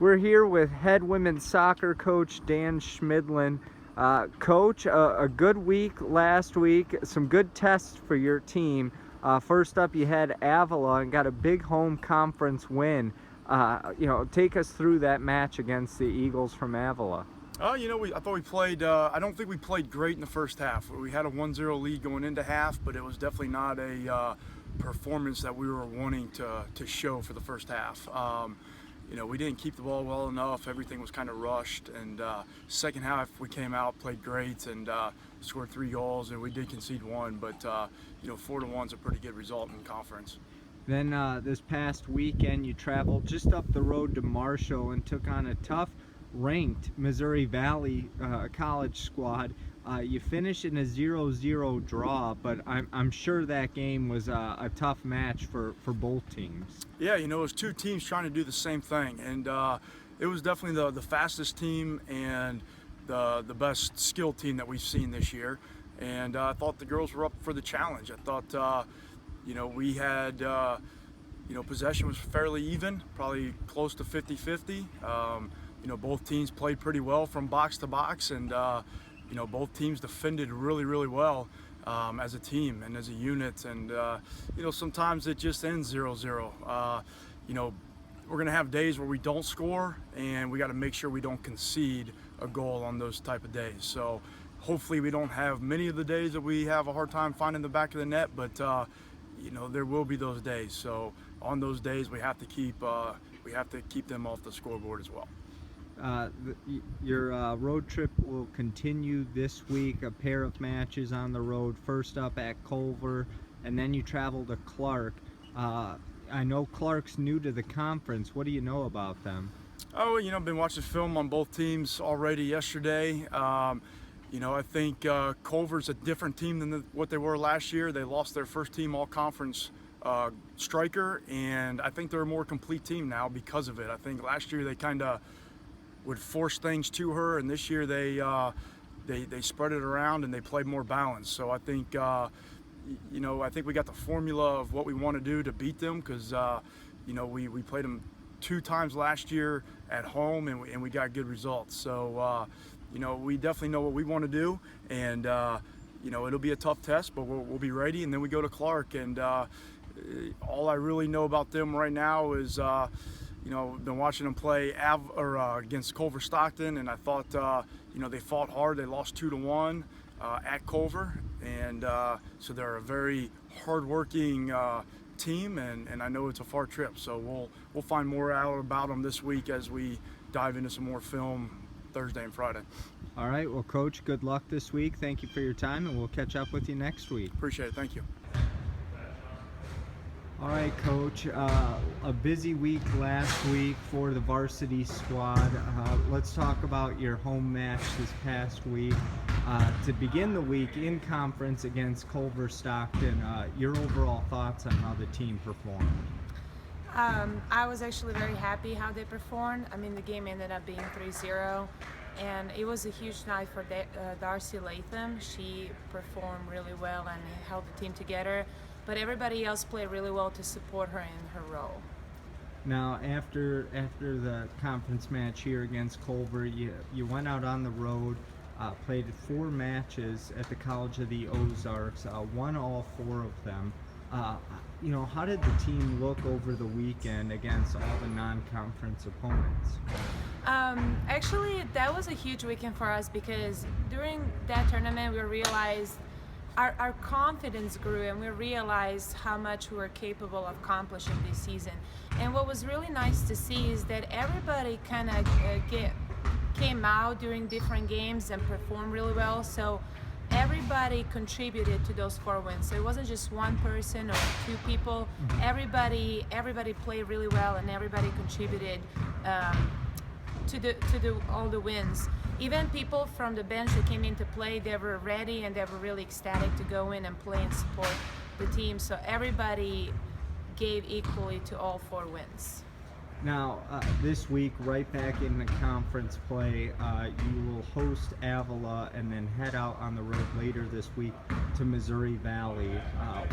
We're here with head women's soccer coach Dan Schmidlin. Coach, a good week last week, some good tests for your team. First up, you had Avila and got a big home conference win. Take us through that match against the Eagles from Avila. I thought we played, I don't think we played great in the first half. We had a 1-0 lead going into half, but it was definitely not a performance that we were wanting to show for the first half. We didn't keep the ball well enough. Everything was kind of rushed. And second half, we came out, played great, and scored 3 goals, and we did concede 1. But 4-1 is a pretty good result in conference. Then this past weekend, you traveled just up the road to Marshall and took on a tough ranked Missouri Valley college squad. You finished in a 0-0 draw, but I'm sure that game was a tough match for both teams. Yeah, it was 2 teams trying to do the same thing, and it was definitely the fastest team and the best skilled team that we've seen this year. And I thought the girls were up for the challenge. I thought, we had, possession was fairly even, probably close to 50-50. Both teams played pretty well from box to box, and both teams defended really, really well as a team and as a unit. And sometimes it just ends 0-0. We're going to have days where we don't score, and we got to make sure we don't concede a goal on those type of days. So hopefully we don't have many of the days that we have a hard time finding the back of the net, but there will be those days. So on those days we have to keep them off the scoreboard as well. Your road trip will continue this week, a pair of matches on the road, first up at Culver, and then you travel to Clark. I know Clark's new to the conference. What do you know about them? I've been watching film on both teams already yesterday. I think Culver's a different team than what they were last year. They lost their first team all-conference striker, and I think they're a more complete team now because of it. I think last year they kind of would force things to her, and this year they spread it around and they played more balanced. So I think I think we got the formula of what we want to do to beat them, because we played them 2 times last year at home, and we got good results. So we definitely know what we want to do, and it'll be a tough test, but we'll be ready. And then we go to Clark, and all I really know about them right now is been watching them play against Culver Stockton, and I thought they fought hard. They lost 2-1 at Culver, and so they're a very hard-working team, and I know it's a far trip. So we'll find more out about them this week as we dive into some more film Thursday and Friday. All right, well, Coach, good luck this week. Thank you for your time, and we'll catch up with you next week. Appreciate it. Thank you. All right, Coach, a busy week last week for the varsity squad. Let's talk about your home match this past week. To begin the week in conference against Culver Stockton, your overall thoughts on how the team performed? I was actually very happy how they performed. I mean, the game ended up being 3-0, and it was a huge night for Darcy Latham. She performed really well and held the team together, but everybody else played really well to support her in her role. Now, after the conference match here against Culver, you went out on the road, played 4 matches at the College of the Ozarks, won all 4 of them. How did the team look over the weekend against all the non-conference opponents? Actually, that was a huge weekend for us, because during that tournament we realized our confidence grew, and we realized how much we were capable of accomplishing this season. And what was really nice to see is that everybody kind of came out during different games and performed really well. So everybody contributed to those 4 wins. So it wasn't just one person or 2 people. Everybody played really well, and everybody contributed to all the wins. Even people from the bench that came in to play, they were ready and they were really ecstatic to go in and play and support the team. So everybody gave equally to all 4 wins. Now, this week, right back in the conference play, you will host Avila and then head out on the road later this week to Missouri Valley.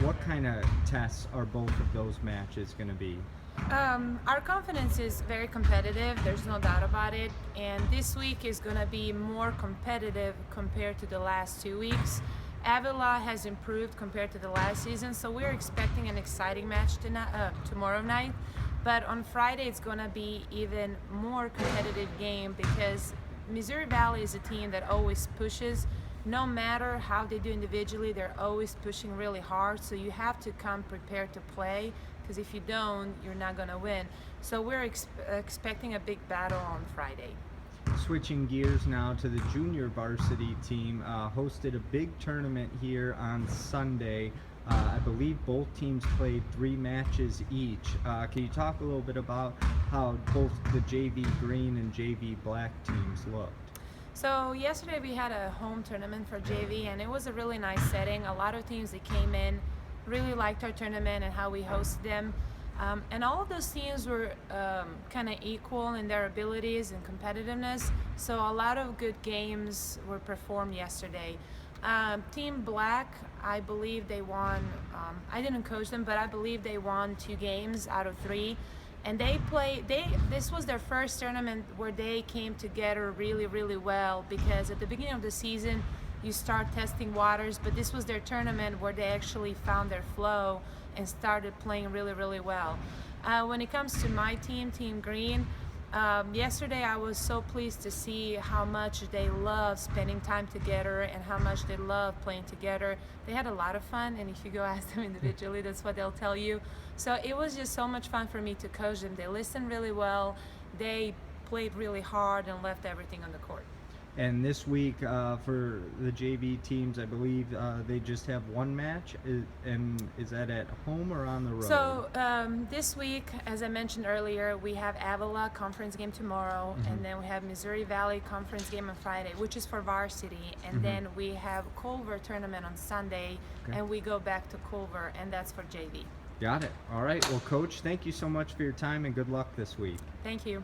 What kind of tests are both of those matches going to be? Our confidence is very competitive, there's no doubt about it, and this week is going to be more competitive compared to the last 2 weeks. Avila has improved compared to the last season, so we're expecting an exciting match tomorrow night. But on Friday, it's going to be even more competitive game because Missouri Valley is a team that always pushes. No matter how they do individually, they're always pushing really hard. So you have to come prepared to play because if you don't, you're not going to win. So we're expecting a big battle on Friday. Switching gears now to the junior varsity team, hosted a big tournament here on Sunday. I believe both teams played 3 matches each. Can you talk a little bit about how both the JV green and JV black teams looked? So yesterday we had a home tournament for JV, and it was a really nice setting. A lot of teams that came in really liked our tournament and how we hosted them. And all of those teams were kind of equal in their abilities and competitiveness. So a lot of good games were performed yesterday. Team Black, I believe they won. I didn't coach them, but I believe they won 2 games out of 3. And this was their first tournament where they came together really, really well, because at the beginning of the season, you start testing waters, but this was their tournament where they actually found their flow and started playing really, really well. When it comes to my team, Team Green, yesterday I was so pleased to see how much they love spending time together and how much they love playing together. They had a lot of fun, and if you go ask them individually, that's what they'll tell you. So it was just so much fun for me to coach them. They listened really well, they played really hard and left everything on the court. And this week for the JV teams, I believe they just have 1 match. Is that at home or on the road? So this week, as I mentioned earlier, we have Avila conference game tomorrow, and then we have Missouri Valley conference game on Friday, which is for varsity, and then we have Culver tournament on Sunday, and we go back to Culver, and that's for JV. Got it. All right. Well, Coach, thank you so much for your time, and good luck this week. Thank you.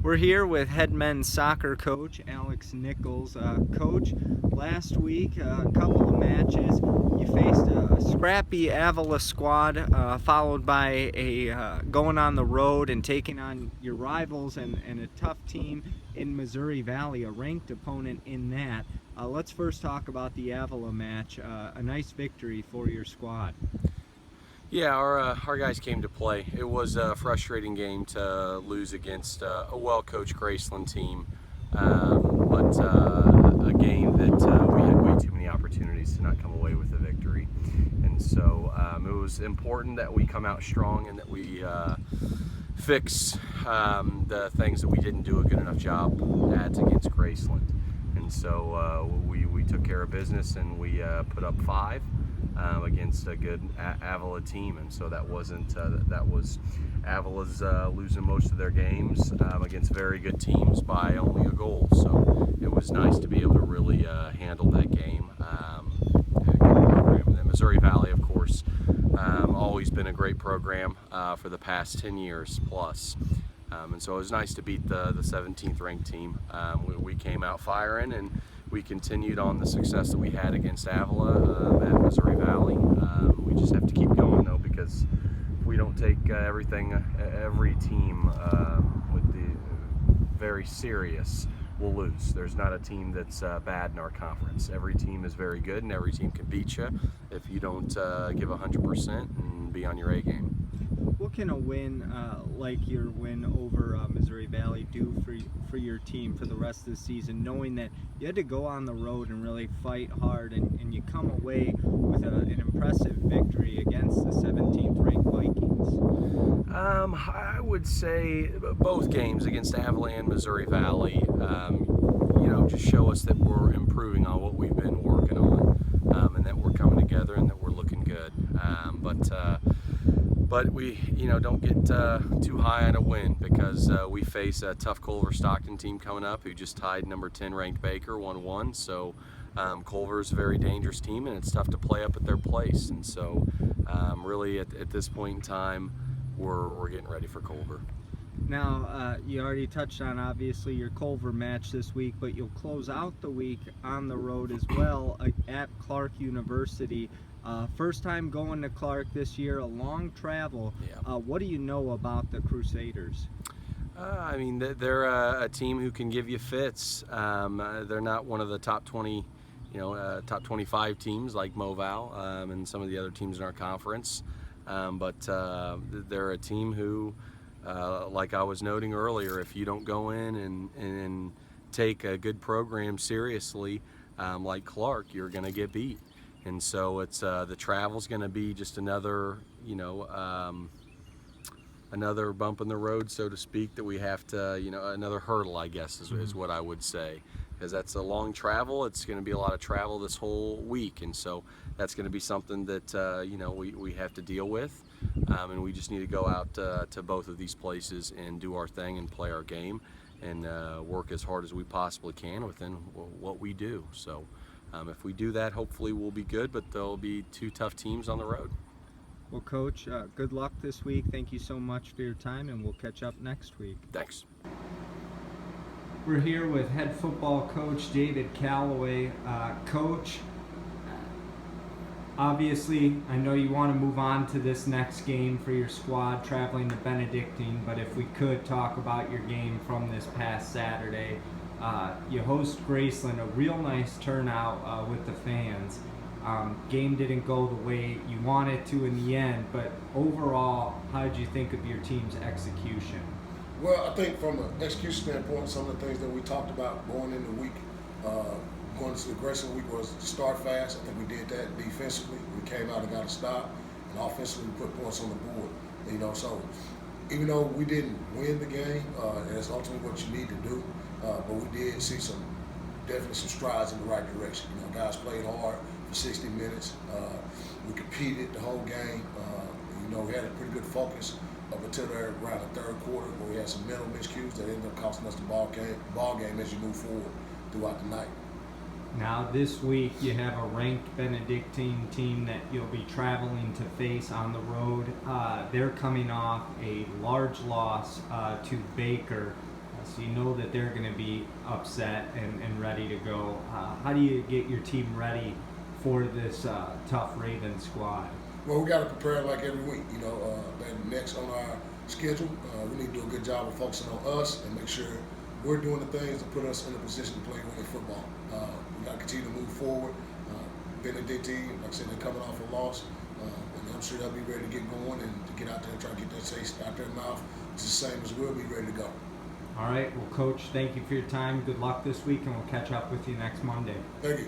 We're here with head men's soccer coach Alex Nichols. Coach, last week, a couple of matches. You faced a scrappy Avila squad, followed by a going on the road and taking on your rivals and a tough team in Missouri Valley, a ranked opponent in that. Let's first talk about the Avila match. A nice victory for your squad. Yeah, our guys came to play. It was a frustrating game to lose against a well-coached Graceland team, but a game that we had way too many opportunities to not come away with a victory. And so it was important that we come out strong and that we fix the things that we didn't do a good enough job at against Graceland. And so we took care of business, and we put up 5. Against a good Avila team, and so that wasn't that was Avila's losing most of their games against very good teams by only a goal. So it was nice to be able to really handle that game. Good program. And then Missouri Valley, of course, always been a great program for the past 10 years plus. And so it was nice to beat the 17th ranked team. We came out firing, and we continued on the success that we had against Avila at Missouri Valley. We just have to keep going, though, because if we don't take every team with the very serious, we'll lose. There's not a team that's bad in our conference. Every team is very good, and every team can beat you if you don't give 100% and be on your A game. What can a win like your win over Missouri Valley do for your team for the rest of the season, knowing that you had to go on the road and really fight hard, and you come away with an impressive victory against the 17th ranked Vikings? I would say both games against Avila and Missouri Valley, just show us that we're improving on what we've been working on, and that we're coming together and that we're looking good. But we, don't get too high on a win, because we face a tough Culver Stockton team coming up who just tied number 10 ranked Baker 1-1. So Culver's a very dangerous team, and it's tough to play up at their place. And so really at this point in time, we're getting ready for Culver. Now, you already touched on, obviously, your Culver match this week, but you'll close out the week on the road as well at Clark University. First time going to Clark this year, a long travel. Yeah. What do you know about the Crusaders? I mean, they're a team who can give you fits. They're not one of the top 20, top 25 teams like Moval and some of the other teams in our conference. But they're a team who, like I was noting earlier, if you don't go in and take a good program seriously, like Clark, you're going to get beat. And so it's the travel's going to be just another, another bump in the road, so to speak, that we have to, another hurdle, I guess, is what I would say. Because that's a long travel. It's going to be a lot of travel this whole week. And so that's going to be something that, we have to deal with. And we just need to go out to both of these places and do our thing and play our game and work as hard as we possibly can within what we do. So if we do that, hopefully we'll be good, but there'll be two tough teams on the road. Well, Coach, good luck this week. Thank you so much for your time, and we'll catch up next week. Thanks. We're here with head football coach David Calloway. Coach, obviously, I know you want to move on to this next game for your squad traveling to Benedictine, but if we could talk about your game from this past Saturday. You host Graceland, a real nice turnout with the fans. Game didn't go the way you wanted to in the end, but overall, how did you think of your team's execution? Well, I think from an execution standpoint, some of the things that we talked about going into the week, going to the Graceland week, was to start fast. I think we did that defensively. We came out and got a stop, and offensively we put points on the board. So even though we didn't win the game, and that's ultimately what you need to do, but we did see definitely some strides in the right direction. Guys played hard for 60 minutes. We competed the whole game. We had a pretty good focus up until around the third quarter, where we had some mental miscues that ended up costing us the ball game as you move forward throughout the night. Now this week you have a ranked Benedictine team that you'll be traveling to face on the road. They're coming off a large loss to Baker. So you know that they're going to be upset and ready to go. How do you get your team ready for this tough Ravens squad? Well, we got to prepare like every week. Next on our schedule, we need to do a good job of focusing on us and make sure we're doing the things to put us in a position to play winning football. We got to continue to move forward. Benedictine, like I said, they're coming off a loss, and I'm sure they'll be ready to get going and to get out there and try to get that taste out their mouth. It's the same as we'll be ready to go. All right. Well, Coach, thank you for your time. Good luck this week, and we'll catch up with you next Monday. Thank you.